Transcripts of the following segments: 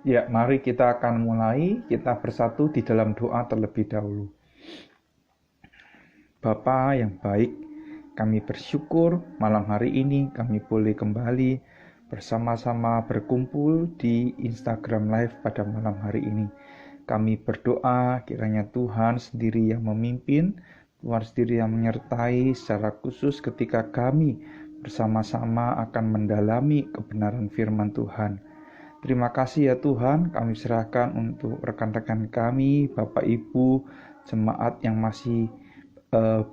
Ya, mari kita akan mulai, kita bersatu di dalam doa terlebih dahulu. Bapa yang baik, kami bersyukur malam hari ini kami boleh kembali bersama-sama berkumpul di Instagram Live pada malam hari ini. Kami berdoa kiranya Tuhan sendiri yang memimpin, Tuhan sendiri yang menyertai secara khusus ketika kami bersama-sama akan mendalami kebenaran firman Tuhan. Terima kasih ya Tuhan, kami serahkan untuk rekan-rekan kami, Bapak Ibu, jemaat yang masih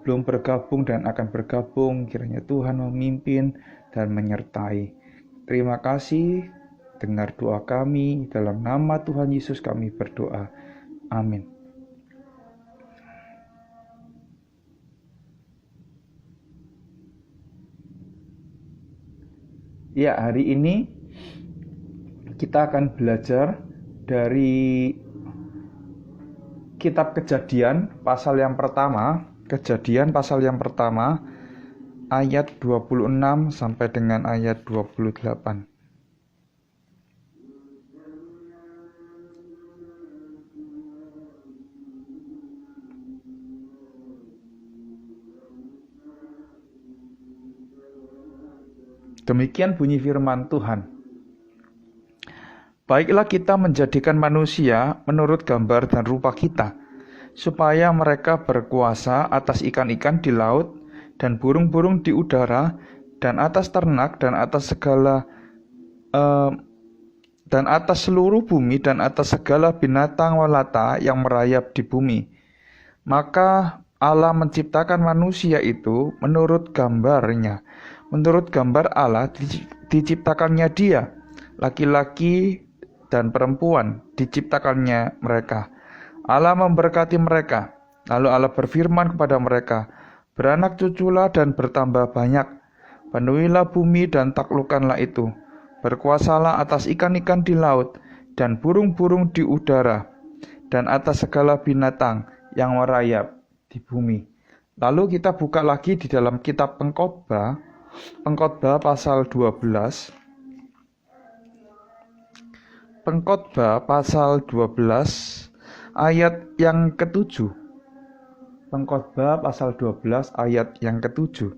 belum bergabung dan akan bergabung. Kiranya Tuhan memimpin dan menyertai. Terima kasih, dengar doa kami, dalam nama Tuhan Yesus kami berdoa. Amin. Ya, hari ini kita akan belajar dari kitab Kejadian pasal yang pertama, ayat 26 sampai dengan ayat 28. Demikian bunyi firman Tuhan. Baiklah kita menjadikan manusia menurut gambar dan rupa kita, supaya mereka berkuasa atas ikan-ikan di laut, dan burung-burung di udara, dan atas ternak, dan atas seluruh bumi, dan atas segala binatang melata yang merayap di bumi. Maka Allah menciptakan manusia itu menurut gambarnya. Menurut gambar Allah diciptakannya dia, laki-laki dan perempuan diciptakannya mereka. Allah memberkati mereka. Lalu Allah berfirman kepada mereka, beranak cuculah dan bertambah banyak. Penuhilah bumi dan taklukkanlah itu. Berkuasalah atas ikan-ikan di laut dan burung-burung di udara dan atas segala binatang yang merayap di bumi. Lalu kita buka lagi di dalam kitab Pengkhotbah pasal 12. Pengkhotbah pasal 12 ayat yang ke-7. Pengkhotbah pasal 12 ayat yang ke-7.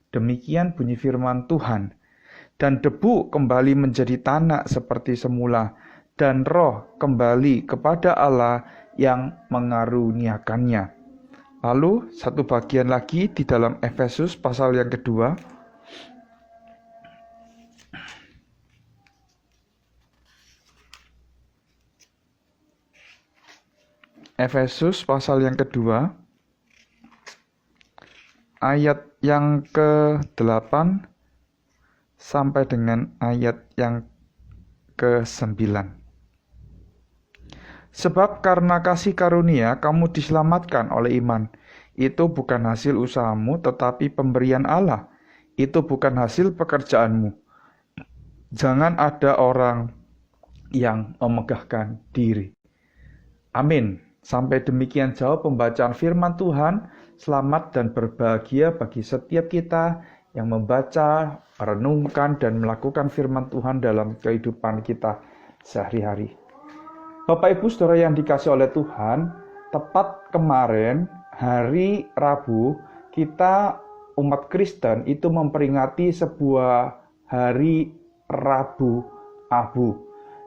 Demikian bunyi firman Tuhan. Dan debu kembali menjadi tanah seperti semula, dan roh kembali kepada Allah yang mengaruniakannya. Lalu satu bagian lagi di dalam Efesus pasal yang kedua. Efesus pasal yang kedua, ayat yang ke-8 sampai dengan ayat yang ke-9. Sebab karena kasih karunia kamu diselamatkan oleh iman. Itu bukan hasil usahamu, tetapi pemberian Allah. Itu bukan hasil pekerjaanmu. Jangan ada orang yang memegahkan diri. Amin. Sampai demikian jauh pembacaan firman Tuhan. Selamat dan berbahagia bagi setiap kita yang membaca, merenungkan, dan melakukan firman Tuhan dalam kehidupan kita sehari-hari. Bapak Ibu Saudara yang dikasih oleh Tuhan, tepat kemarin hari Rabu, kita umat Kristen itu memperingati sebuah hari Rabu Abu.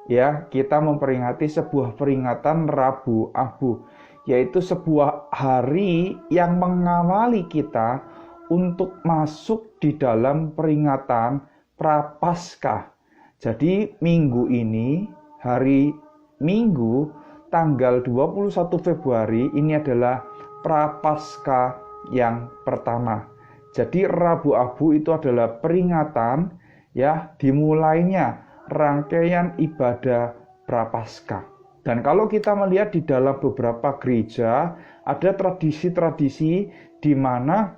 Ya, kita memperingati sebuah peringatan Rabu Abu, yaitu sebuah hari yang mengawali kita untuk masuk di dalam peringatan Prapaskah. Jadi minggu ini, hari Minggu tanggal 21 Februari ini adalah Prapaskah yang pertama. Jadi Rabu Abu itu adalah peringatan ya dimulainya rangkaian ibadah Prapaskah. Dan kalau kita melihat di dalam beberapa gereja ada tradisi-tradisi di mana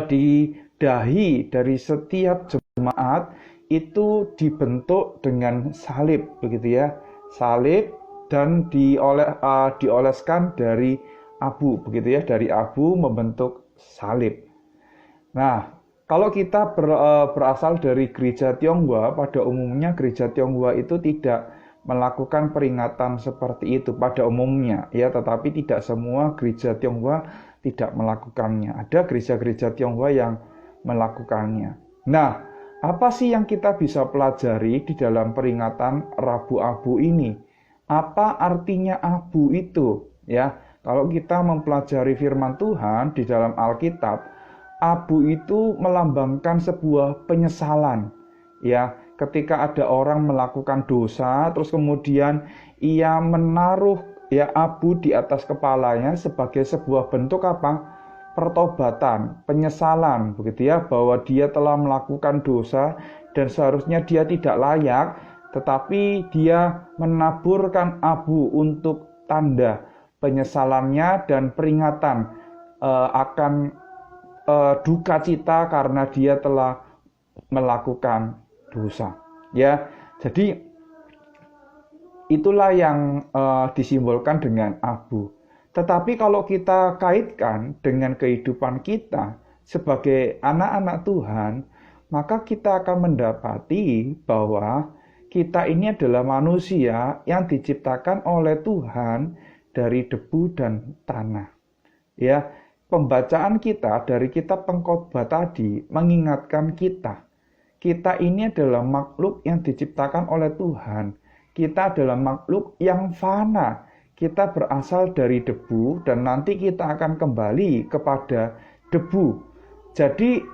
di dahi dari setiap jemaat itu dibentuk dengan salib, begitu ya, salib dan dioleskan dari abu, begitu ya, dari abu membentuk salib. Nah, kalau kita berasal dari gereja Tionghoa, pada umumnya gereja Tionghoa itu tidak melakukan peringatan seperti itu pada umumnya ya, tetapi tidak semua gereja Tionghoa tidak melakukannya. Ada gereja-gereja Tionghoa yang melakukannya. Nah, apa sih yang kita bisa pelajari di dalam peringatan Rabu Abu ini? Apa artinya abu itu? Ya, kalau kita mempelajari firman Tuhan di dalam Alkitab, abu itu melambangkan sebuah penyesalan. Ya, ketika ada orang melakukan dosa, terus kemudian ia menaruh ya abu di atas kepalanya sebagai sebuah bentuk apa? Pertobatan, penyesalan, begitu ya, bahwa dia telah melakukan dosa dan seharusnya dia tidak layak, tetapi dia menaburkan abu untuk tanda penyesalannya dan peringatan akan duka cita karena dia telah melakukan dosa. Ya, jadi itulah yang disimbolkan dengan abu. Tetapi kalau kita kaitkan dengan kehidupan kita sebagai anak-anak Tuhan, maka kita akan mendapati bahwa kita ini adalah manusia yang diciptakan oleh Tuhan dari debu dan tanah. Ya, pembacaan kita dari kitab Pengkhotbah tadi mengingatkan kita ini adalah makhluk yang diciptakan oleh Tuhan. Kita adalah makhluk yang fana. Kita berasal dari debu dan nanti kita akan kembali kepada debu. Jadi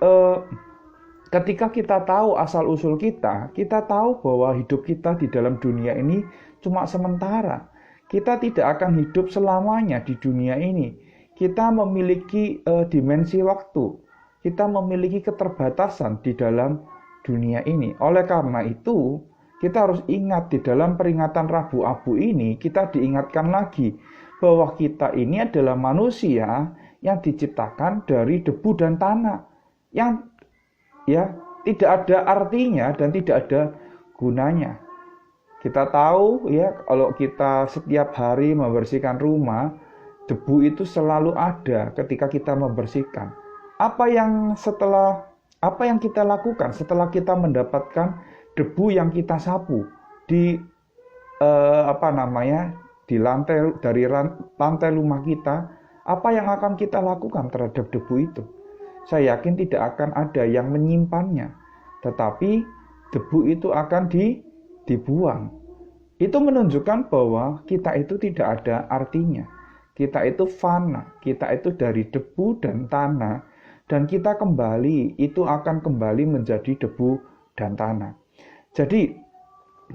ketika kita tahu asal-usul kita tahu bahwa hidup kita di dalam dunia ini cuma sementara. Kita tidak akan hidup selamanya di dunia ini. Kita memiliki dimensi waktu. Kita memiliki keterbatasan di dalam dunia ini. Oleh karena itu, kita harus ingat di dalam peringatan Rabu Abu ini, kita diingatkan lagi bahwa kita ini adalah manusia yang diciptakan dari debu dan tanah. Yang ya tidak ada artinya dan tidak ada gunanya. Kita tahu ya, kalau kita setiap hari membersihkan rumah, debu itu selalu ada ketika kita membersihkan. Apa yang kita lakukan setelah kita mendapatkan debu yang kita sapu di di lantai rumah kita, apa yang akan kita lakukan terhadap debu itu? Saya yakin tidak akan ada yang menyimpannya, tetapi debu itu akan dibuang. Itu menunjukkan bahwa kita itu tidak ada artinya. Kita itu fana, kita itu dari debu dan tanah, dan kita kembali, itu akan kembali menjadi debu dan tanah. Jadi,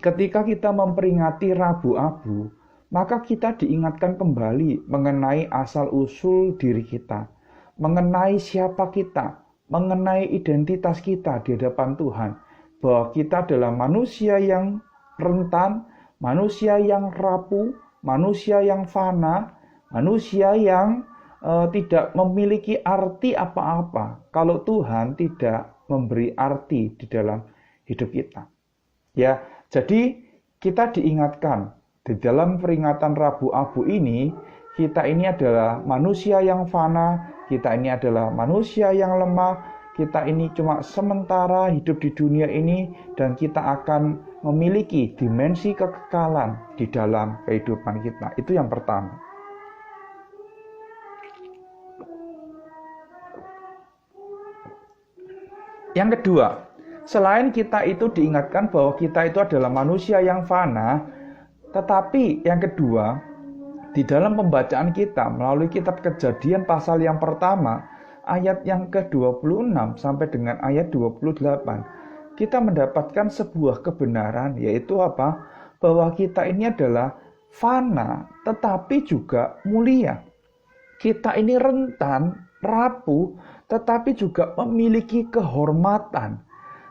ketika kita memperingati Rabu Abu, maka kita diingatkan kembali mengenai asal-usul diri kita, mengenai siapa kita, mengenai identitas kita di hadapan Tuhan, bahwa kita adalah manusia yang rentan, manusia yang rapuh, manusia yang fana, manusia yang tidak memiliki arti apa-apa kalau Tuhan tidak memberi arti di dalam hidup kita. Ya, jadi kita diingatkan di dalam peringatan Rabu Abu ini, kita ini adalah manusia yang fana, kita ini adalah manusia yang lemah, kita ini cuma sementara hidup di dunia ini, dan kita akan memiliki dimensi kekekalan di dalam kehidupan kita. Itu yang pertama. Yang kedua, selain kita itu diingatkan bahwa kita itu adalah manusia yang fana, tetapi yang kedua, di dalam pembacaan kita melalui kitab Kejadian pasal yang pertama, ayat yang ke-26 sampai dengan ayat 28, kita mendapatkan sebuah kebenaran, yaitu apa? Bahwa kita ini adalah fana, tetapi juga mulia. Kita ini rentan, rapuh, tetapi juga memiliki kehormatan.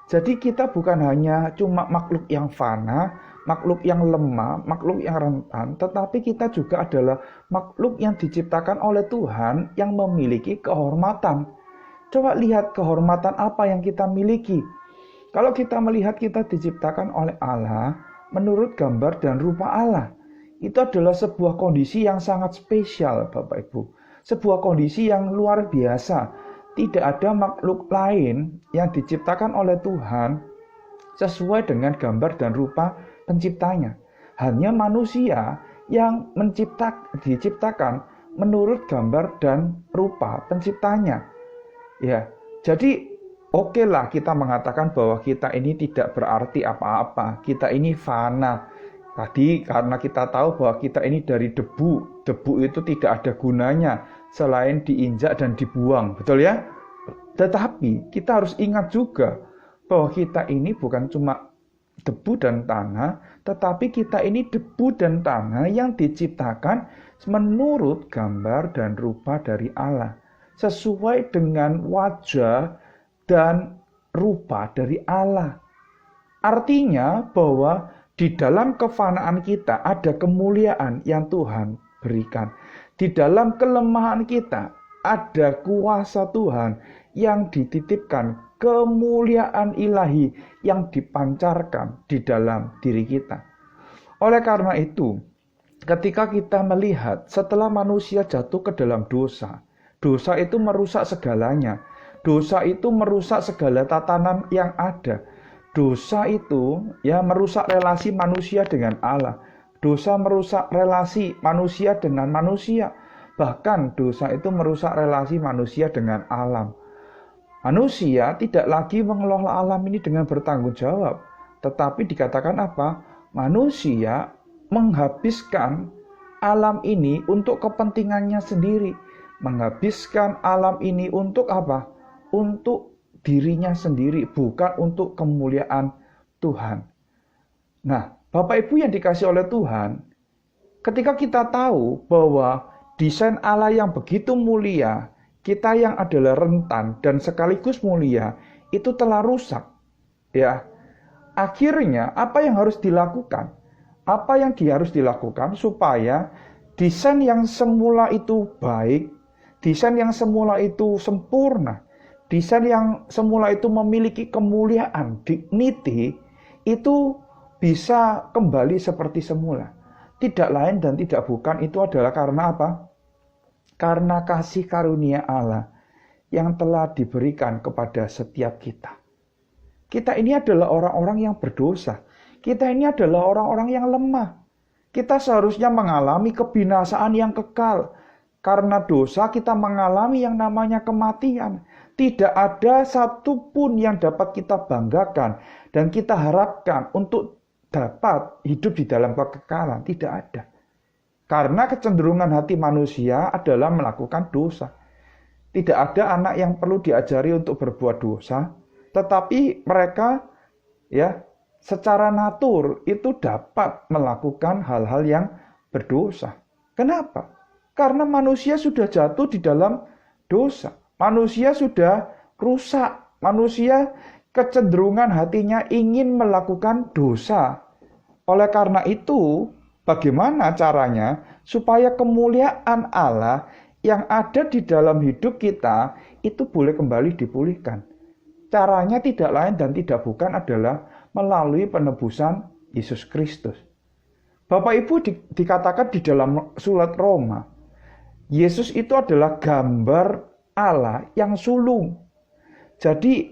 Jadi kita bukan hanya cuma makhluk yang fana, makhluk yang lemah, makhluk yang rentan, tetapi kita juga adalah makhluk yang diciptakan oleh Tuhan yang memiliki kehormatan. Coba lihat kehormatan apa yang kita miliki. Kalau kita melihat kita diciptakan oleh Allah menurut gambar dan rupa Allah, itu adalah sebuah kondisi yang sangat spesial, Bapak Ibu. Sebuah kondisi yang luar biasa. Tidak ada makhluk lain yang diciptakan oleh Tuhan sesuai dengan gambar dan rupa penciptanya. hanya manusia yang diciptakan menurut gambar dan rupa penciptanya. Ya, jadi oke lah kita mengatakan bahwa kita ini tidak berarti apa-apa, kita ini fana. Tadi karena kita tahu bahwa kita ini dari debu, debu itu tidak ada gunanya selain diinjak dan dibuang, betul ya? Tetapi kita harus ingat juga bahwa kita ini bukan cuma debu dan tanah, tetapi kita ini debu dan tanah yang diciptakan menurut gambar dan rupa dari Allah, sesuai dengan wajah dan rupa dari Allah. Artinya bahwa di dalam kefanaan kita ada kemuliaan yang Tuhan berikan. Di dalam kelemahan kita ada kuasa Tuhan yang dititipkan, kemuliaan ilahi yang dipancarkan di dalam diri kita. Oleh karena itu, ketika kita melihat setelah manusia jatuh ke dalam dosa, dosa itu merusak segalanya. Dosa itu merusak segala tatanan yang ada. Dosa itu merusak relasi manusia dengan Allah. Dosa merusak relasi manusia dengan manusia. Bahkan dosa itu merusak relasi manusia dengan alam. Manusia tidak lagi mengelola alam ini dengan bertanggung jawab. Tetapi dikatakan apa? Manusia menghabiskan alam ini untuk kepentingannya sendiri. Menghabiskan alam ini untuk apa? Untuk dirinya sendiri, bukan untuk kemuliaan Tuhan. Nah, Bapak Ibu yang dikasihi oleh Tuhan, ketika kita tahu bahwa desain Allah yang begitu mulia, kita yang adalah rentan dan sekaligus mulia, itu telah rusak. Ya, akhirnya apa yang harus dilakukan? Apa yang harus dilakukan supaya desain yang semula itu baik, desain yang semula itu sempurna, desain yang semula itu memiliki kemuliaan, dignity, itu bisa kembali seperti semula. Tidak lain dan tidak bukan itu adalah karena apa? Karena kasih karunia Allah yang telah diberikan kepada setiap kita. Kita ini adalah orang-orang yang berdosa. Kita ini adalah orang-orang yang lemah. Kita seharusnya mengalami kebinasaan yang kekal. Karena dosa kita mengalami yang namanya kematian. Tidak ada satupun yang dapat kita banggakan dan kita harapkan untuk dapat hidup di dalam kekekalan. Tidak ada. Karena kecenderungan hati manusia adalah melakukan dosa. Tidak ada anak yang perlu diajari untuk berbuat dosa, tetapi mereka secara natur itu dapat melakukan hal-hal yang berdosa. Kenapa? Karena manusia sudah jatuh di dalam dosa. Manusia sudah rusak. Manusia kecenderungan hatinya ingin melakukan dosa. Oleh karena itu, bagaimana caranya supaya kemuliaan Allah yang ada di dalam hidup kita itu boleh kembali dipulihkan? Caranya tidak lain dan tidak bukan adalah melalui penebusan Yesus Kristus. Bapak Ibu dikatakan di dalam surat Roma, Yesus itu adalah gambar Allah yang sulung. Jadi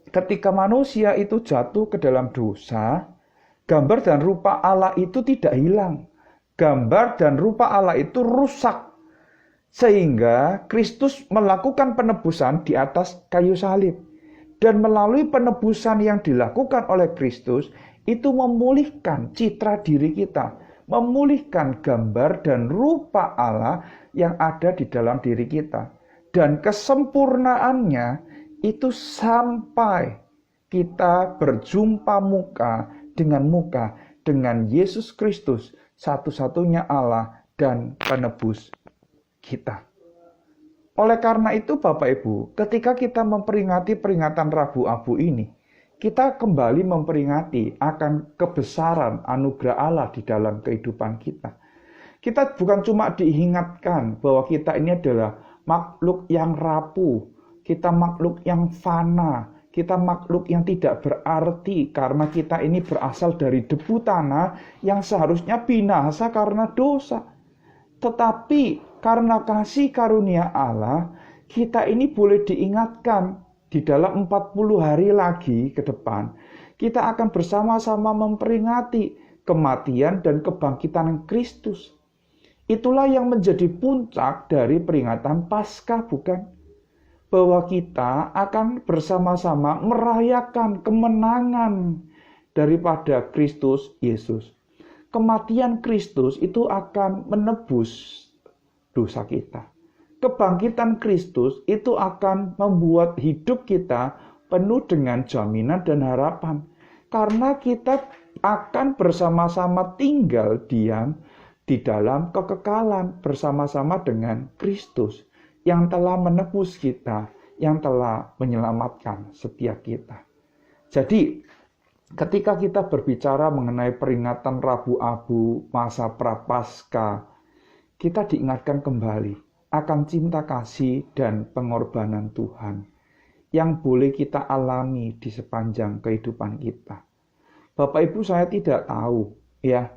ketika manusia itu jatuh ke dalam dosa, gambar dan rupa Allah itu tidak hilang. Gambar dan rupa Allah itu rusak. Sehingga Kristus melakukan penebusan di atas kayu salib. Dan melalui penebusan yang dilakukan oleh Kristus, itu memulihkan citra diri kita. Memulihkan gambar dan rupa Allah yang ada di dalam diri kita. Dan kesempurnaannya itu sampai kita berjumpa muka dengan Yesus Kristus, satu-satunya Allah dan penebus kita. Oleh karena itu Bapak Ibu, ketika kita memperingati peringatan Rabu Abu ini, kita kembali memperingati akan kebesaran anugerah Allah di dalam kehidupan kita. Kita bukan cuma diingatkan bahwa kita ini adalah makhluk yang rapuh, kita makhluk yang fana, kita makhluk yang tidak berarti karena kita ini berasal dari debu tanah yang seharusnya binasa karena dosa. Tetapi karena kasih karunia Allah, kita ini boleh diingatkan di dalam 40 hari lagi ke depan. Kita akan bersama-sama memperingati kematian dan kebangkitan Kristus. Itulah yang menjadi puncak dari peringatan Paskah, bukan? Bahwa kita akan bersama-sama merayakan kemenangan daripada Kristus Yesus. Kematian Kristus itu akan menebus dosa kita. Kebangkitan Kristus itu akan membuat hidup kita penuh dengan jaminan dan harapan. Karena kita akan bersama-sama tinggal diam di dalam kekekalan bersama-sama dengan Kristus yang telah menebus kita, yang telah menyelamatkan setiap kita. Jadi, ketika kita berbicara mengenai peringatan Rabu Abu, masa Prapaskah, kita diingatkan kembali akan cinta kasih dan pengorbanan Tuhan yang boleh kita alami di sepanjang kehidupan kita. Bapak Ibu, saya tidak tahu ya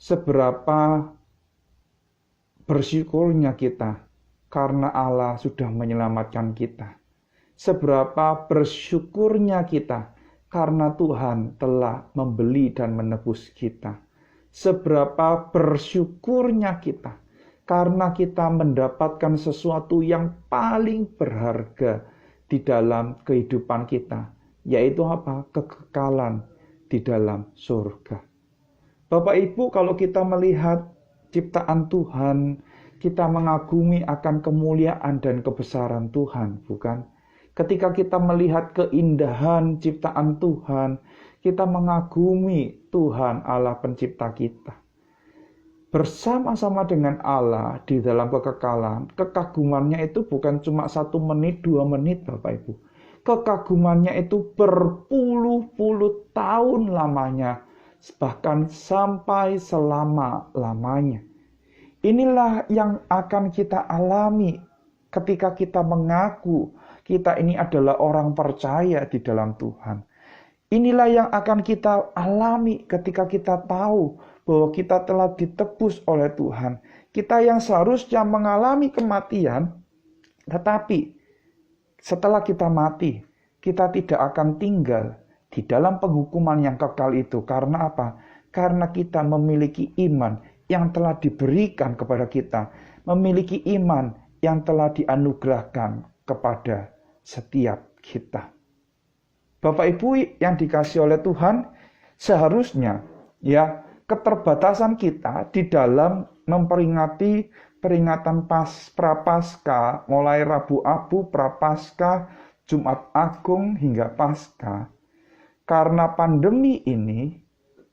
seberapa bersyukurnya kita karena Allah sudah menyelamatkan kita. Seberapa bersyukurnya kita karena Tuhan telah membeli dan menebus kita. Seberapa bersyukurnya kita karena kita mendapatkan sesuatu yang paling berharga di dalam kehidupan kita, yaitu apa? Kekekalan di dalam surga. Bapak Ibu, kalau kita melihat ciptaan Tuhan, kita mengagumi akan kemuliaan dan kebesaran Tuhan, bukan? Ketika kita melihat keindahan ciptaan Tuhan, kita mengagumi Tuhan Allah pencipta kita. Bersama-sama dengan Allah di dalam kekekalan, kekagumannya itu bukan cuma 1 menit, 2 menit Bapak Ibu. Kekagumannya itu berpuluh-puluh tahun lamanya, bahkan sampai selama-lamanya. Inilah yang akan kita alami ketika kita mengaku kita ini adalah orang percaya di dalam Tuhan. Inilah yang akan kita alami ketika kita tahu bahwa kita telah ditebus oleh Tuhan. Kita yang seharusnya mengalami kematian, tetapi setelah kita mati, kita tidak akan tinggal di dalam penghukuman yang kekal itu. Karena apa? Karena kita memiliki iman yang telah diberikan kepada kita, memiliki iman yang telah dianugerahkan kepada setiap kita. Bapak Ibu yang dikasihi oleh Tuhan, seharusnya ya keterbatasan kita di dalam memperingati peringatan Prapaskah, mulai Rabu Abu, Prapaskah, Jumat Agung hingga Paskah, karena pandemi ini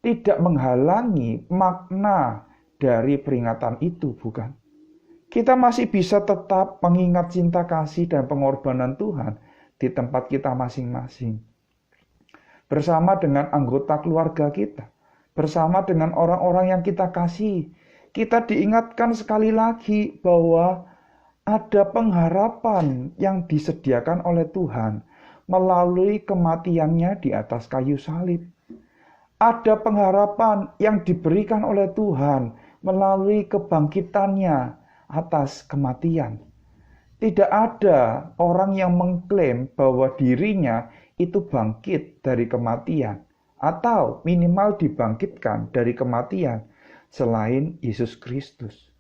tidak menghalangi makna dari peringatan itu, bukan? Kita masih bisa tetap mengingat cinta kasih dan pengorbanan Tuhan di tempat kita masing-masing. Bersama dengan anggota keluarga kita, bersama dengan orang-orang yang kita kasih, kita diingatkan sekali lagi bahwa ada pengharapan yang disediakan oleh Tuhan melalui kematiannya di atas kayu salib. Ada pengharapan yang diberikan oleh Tuhan melalui kebangkitannya atas kematian. Tidak ada orang yang mengklaim bahwa dirinya itu bangkit dari kematian atau minimal dibangkitkan dari kematian selain Yesus Kristus.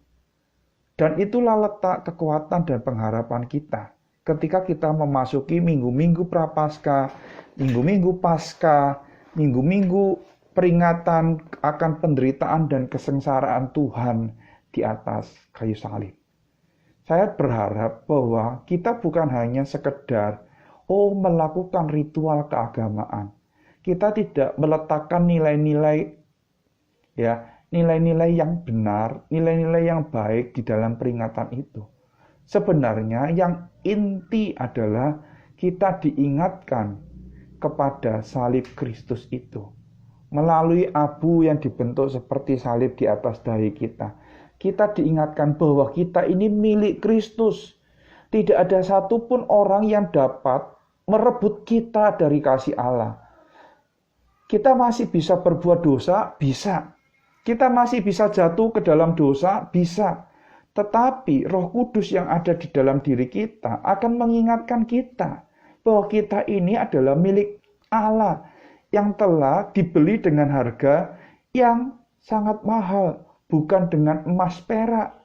Dan itulah letak kekuatan dan pengharapan kita ketika kita memasuki minggu-minggu Prapaskah, minggu-minggu Paskah, minggu-minggu peringatan akan penderitaan dan kesengsaraan Tuhan di atas kayu salib. Saya berharap bahwa kita bukan hanya sekedar melakukan ritual keagamaan. Kita tidak meletakkan nilai-nilai nilai-nilai yang benar, nilai-nilai yang baik di dalam peringatan itu. Sebenarnya yang inti adalah kita diingatkan kepada salib Kristus itu. Melalui abu yang dibentuk seperti salib di atas dahi kita. Kita diingatkan bahwa kita ini milik Kristus. Tidak ada satupun orang yang dapat merebut kita dari kasih Allah. Kita masih bisa berbuat dosa, bisa. Kita masih bisa jatuh ke dalam dosa, bisa. Tetapi Roh Kudus yang ada di dalam diri kita akan mengingatkan kita bahwa kita ini adalah milik Allah yang telah dibeli dengan harga yang sangat mahal, bukan dengan emas perak,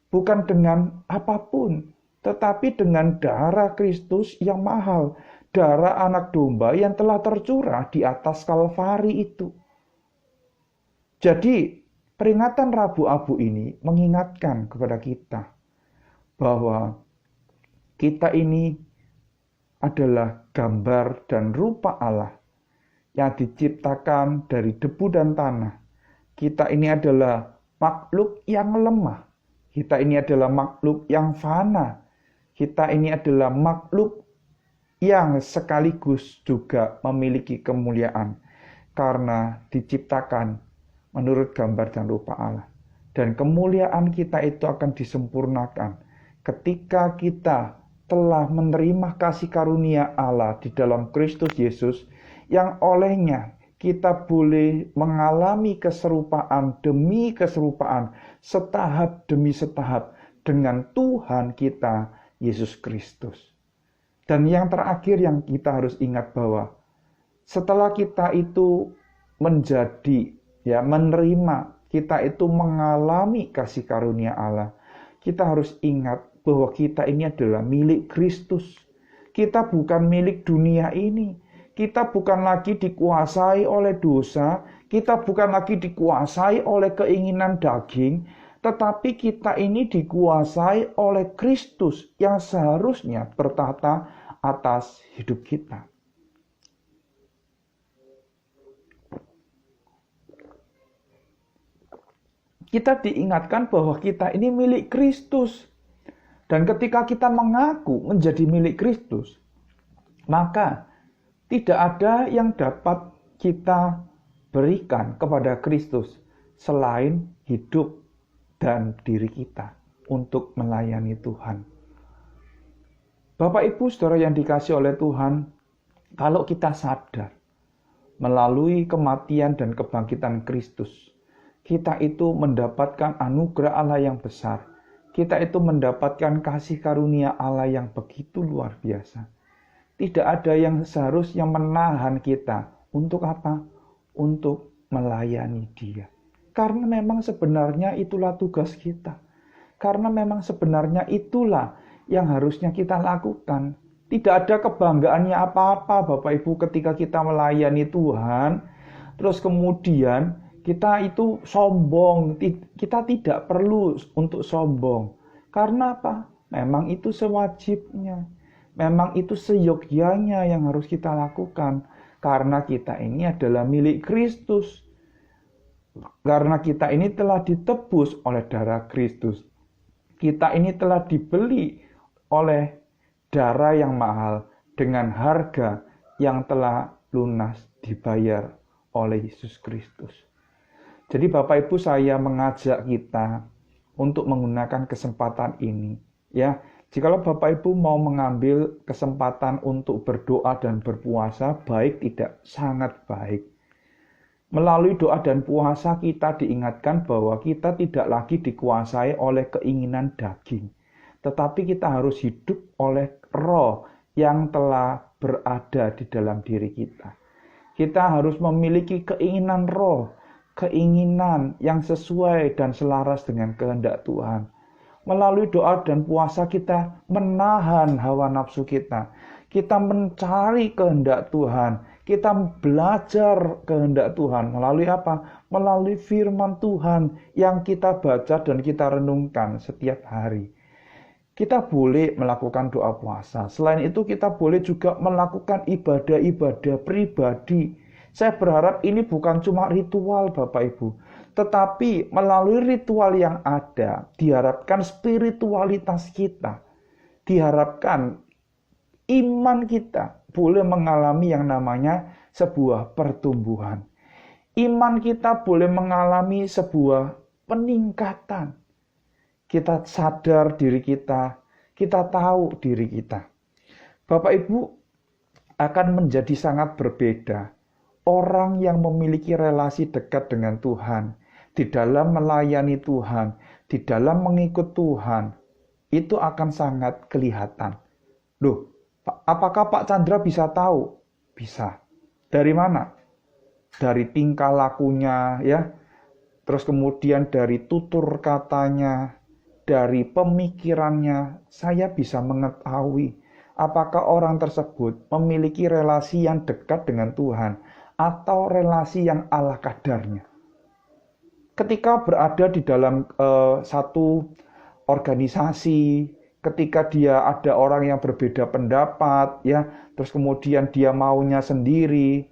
bukan dengan apapun, tetapi dengan darah Kristus yang mahal, darah anak domba yang telah tercurah di atas Kalvari itu. Jadi, peringatan Rabu Abu ini mengingatkan kepada kita bahwa kita ini adalah gambar dan rupa Allah yang diciptakan dari debu dan tanah. Kita ini adalah makhluk yang lemah. Kita ini adalah makhluk yang fana. Kita ini adalah makhluk yang sekaligus juga memiliki kemuliaan karena diciptakan menurut gambar dan rupa Allah. Dan kemuliaan kita itu akan disempurnakan ketika kita telah menerima kasih karunia Allah di dalam Kristus Yesus, yang olehnya kita boleh mengalami keserupaan demi keserupaan, setahap demi setahap dengan Tuhan kita, Yesus Kristus. Dan yang terakhir yang kita harus ingat bahwa setelah kita itu menerima, kita itu mengalami kasih karunia Allah, kita harus ingat bahwa kita ini adalah milik Kristus. Kita bukan milik dunia ini. Kita bukan lagi dikuasai oleh dosa. Kita bukan lagi dikuasai oleh keinginan daging. Tetapi kita ini dikuasai oleh Kristus yang seharusnya bertata atas hidup kita. Kita diingatkan bahwa kita ini milik Kristus. Dan ketika kita mengaku menjadi milik Kristus, maka tidak ada yang dapat kita berikan kepada Kristus selain hidup dan diri kita untuk melayani Tuhan. Bapak Ibu Saudara yang dikasihi oleh Tuhan, kalau kita sadar melalui kematian dan kebangkitan Kristus, kita itu mendapatkan anugerah Allah yang besar. Kita itu mendapatkan kasih karunia Allah yang begitu luar biasa. Tidak ada yang seharusnya menahan kita. Untuk apa? Untuk melayani Dia. Karena memang sebenarnya itulah tugas kita. Karena memang sebenarnya itulah yang harusnya kita lakukan. Tidak ada kebanggaannya apa-apa Bapak Ibu ketika kita melayani Tuhan. Terus kemudian kita itu sombong, kita tidak perlu untuk sombong. Karena apa? Memang itu sewajibnya. Memang itu seyogyanya yang harus kita lakukan. Karena kita ini adalah milik Kristus. Karena kita ini telah ditebus oleh darah Kristus. Kita ini telah dibeli oleh darah yang mahal dengan harga yang telah lunas dibayar oleh Yesus Kristus. Jadi Bapak Ibu, saya mengajak kita untuk menggunakan kesempatan ini. Ya, jikalau Bapak Ibu mau mengambil kesempatan untuk berdoa dan berpuasa, baik tidak, sangat baik. Melalui doa dan puasa kita diingatkan bahwa kita tidak lagi dikuasai oleh keinginan daging. Tetapi kita harus hidup oleh roh yang telah berada di dalam diri kita. Kita harus memiliki keinginan roh, keinginan yang sesuai dan selaras dengan kehendak Tuhan. Melalui doa dan puasa kita menahan hawa nafsu kita. Kita mencari kehendak Tuhan. Kita belajar kehendak Tuhan. Melalui apa? Melalui firman Tuhan yang kita baca dan kita renungkan setiap hari. Kita boleh melakukan doa puasa. Selain itu kita boleh juga melakukan ibadah-ibadah pribadi. Saya berharap ini bukan cuma ritual Bapak Ibu, tetapi melalui ritual yang ada, diharapkan spiritualitas kita, diharapkan iman kita boleh mengalami yang namanya sebuah pertumbuhan. Iman kita boleh mengalami sebuah peningkatan. Kita sadar diri kita tahu diri kita. Bapak Ibu, akan menjadi sangat berbeda orang yang memiliki relasi dekat dengan Tuhan, di dalam melayani Tuhan, di dalam mengikut Tuhan, itu akan sangat kelihatan. Loh, apakah Pak Chandra bisa tahu? Bisa. Dari mana? dari tingkah lakunya ya, terus kemudian dari tutur katanya, dari pemikirannya, saya bisa mengetahui apakah orang tersebut memiliki relasi yang dekat dengan Tuhan atau relasi yang ala kadarnya. Ketika berada di dalam satu organisasi, ketika dia ada orang yang berbeda pendapat, ya, terus kemudian dia maunya sendiri,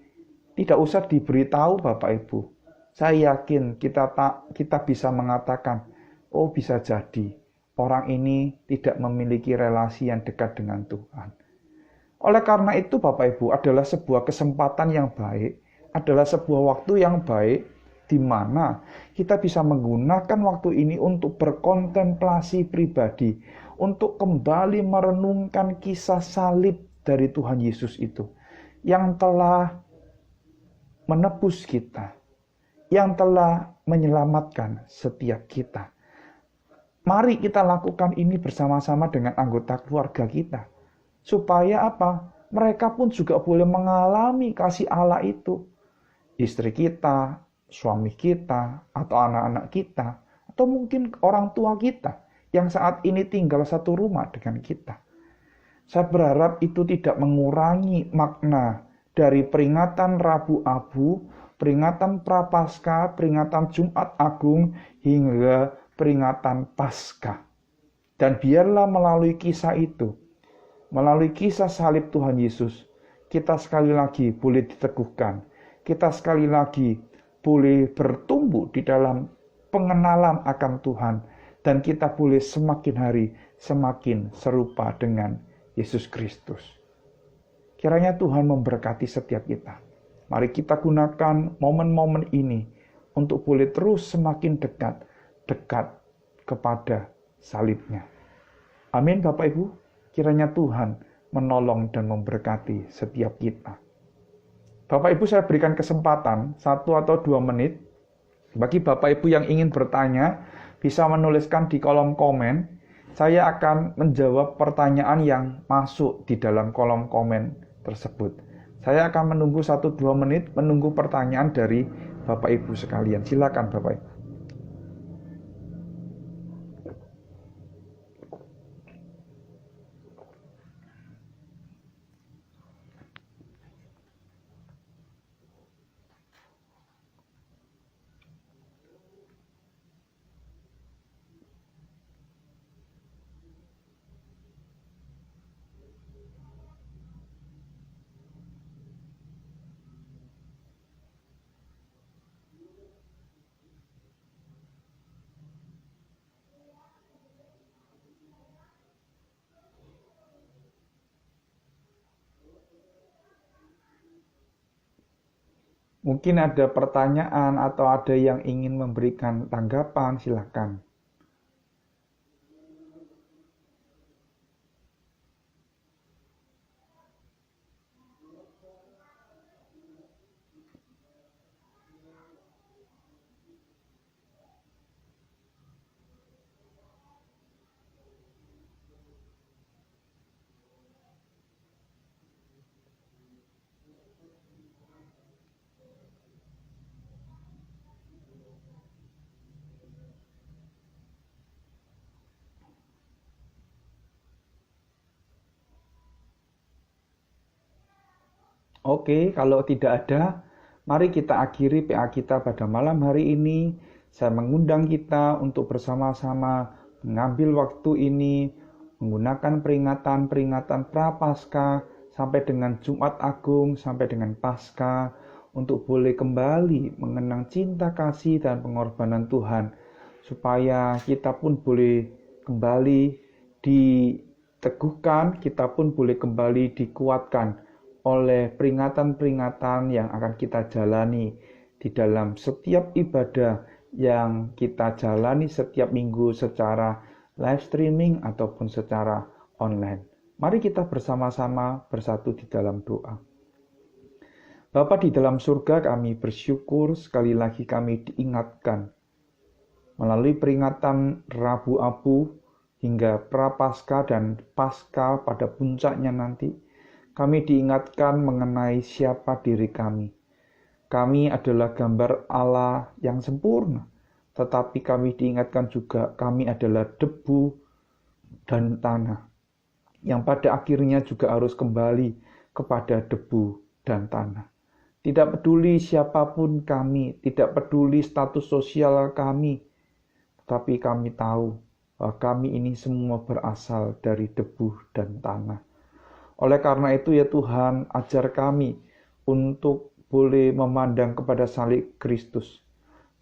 tidak usah diberitahu Bapak Ibu. Saya yakin kita bisa mengatakan, oh bisa jadi orang ini tidak memiliki relasi yang dekat dengan Tuhan. Oleh karena itu Bapak Ibu adalah sebuah kesempatan yang baik, adalah sebuah waktu yang baik di mana kita bisa menggunakan waktu ini untuk berkontemplasi pribadi, untuk kembali merenungkan kisah salib dari Tuhan Yesus itu, yang telah menebus kita, yang telah menyelamatkan setiap kita. Mari kita lakukan ini bersama-sama dengan anggota keluarga kita. Supaya apa? Mereka pun juga boleh mengalami kasih Allah itu. Istri kita, suami kita, atau anak-anak kita, atau mungkin orang tua kita yang saat ini tinggal satu rumah dengan kita. Saya berharap itu tidak mengurangi makna dari peringatan Rabu Abu, peringatan Prapaskah, peringatan Jumat Agung, hingga peringatan Paskah. Dan biarlah melalui kisah itu, melalui kisah salib Tuhan Yesus, kita sekali lagi boleh diteguhkan. Kita sekali lagi boleh bertumbuh di dalam pengenalan akan Tuhan. Dan kita boleh semakin hari semakin serupa dengan Yesus Kristus. Kiranya Tuhan memberkati setiap kita. Mari kita gunakan momen-momen ini untuk boleh terus semakin dekat kepada salibnya. Amin Bapak Ibu. Kiranya Tuhan menolong dan memberkati setiap kita. Bapak Ibu, saya berikan kesempatan 1 atau 2 menit bagi Bapak Ibu yang ingin bertanya, bisa menuliskan di kolom komen. Saya akan menjawab pertanyaan yang masuk di dalam kolom komen tersebut. Saya akan menunggu 1-2 menit menunggu pertanyaan dari Bapak Ibu sekalian. Silakan Bapak Ibu. Mungkin ada pertanyaan atau ada yang ingin memberikan tanggapan, silakan. Oke, kalau tidak ada, mari kita akhiri PA kita pada malam hari ini. Saya mengundang kita untuk bersama-sama mengambil waktu ini, menggunakan peringatan-peringatan Prapaskah, sampai dengan Jumat Agung, sampai dengan Paskah, untuk boleh kembali mengenang cinta kasih dan pengorbanan Tuhan, supaya kita pun boleh kembali diteguhkan, kita pun boleh kembali dikuatkan oleh peringatan-peringatan yang akan kita jalani di dalam setiap ibadah yang kita jalani setiap minggu secara live streaming ataupun secara online. Mari kita bersama-sama bersatu di dalam doa. Bapa di dalam surga, kami bersyukur sekali lagi kami diingatkan melalui peringatan Rabu Abu hingga Prapaskah dan Paskah pada puncaknya nanti. Kami diingatkan mengenai siapa diri kami. Kami adalah gambar Allah yang sempurna, tetapi kami diingatkan juga kami adalah debu dan tanah, yang pada akhirnya juga harus kembali kepada debu dan tanah. Tidak peduli siapapun kami, tidak peduli status sosial kami, tetapi kami tahu bahwa kami ini semua berasal dari debu dan tanah. Oleh karena itu ya Tuhan, ajar kami untuk boleh memandang kepada salib Kristus.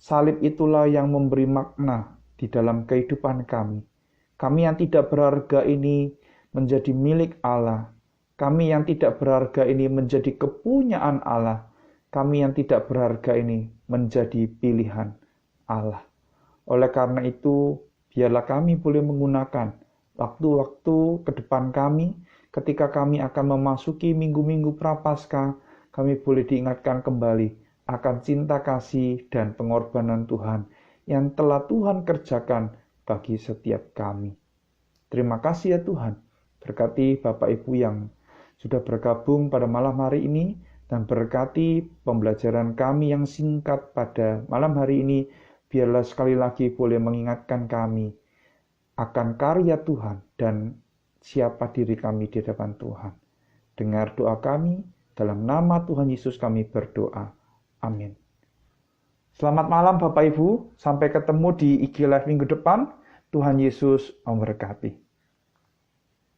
Salib itulah yang memberi makna di dalam kehidupan kami. Kami yang tidak berharga ini menjadi milik Allah. Kami yang tidak berharga ini menjadi kepunyaan Allah. Kami yang tidak berharga ini menjadi pilihan Allah. Oleh karena itu, biarlah kami boleh menggunakan waktu-waktu ke depan kami, ketika kami akan memasuki minggu-minggu Prapaskah, kami boleh diingatkan kembali akan cinta kasih dan pengorbanan Tuhan yang telah Tuhan kerjakan bagi setiap kami. Terima kasih ya Tuhan. Berkati Bapak Ibu yang sudah bergabung pada malam hari ini, dan berkati pembelajaran kami yang singkat pada malam hari ini. Biarlah sekali lagi boleh mengingatkan kami akan karya Tuhan dan siapa diri kami di depan Tuhan. Dengar doa kami, dalam nama Tuhan Yesus kami berdoa. Amin. Selamat malam Bapak Ibu, sampai ketemu di IG Live minggu depan. Tuhan Yesus memberkati.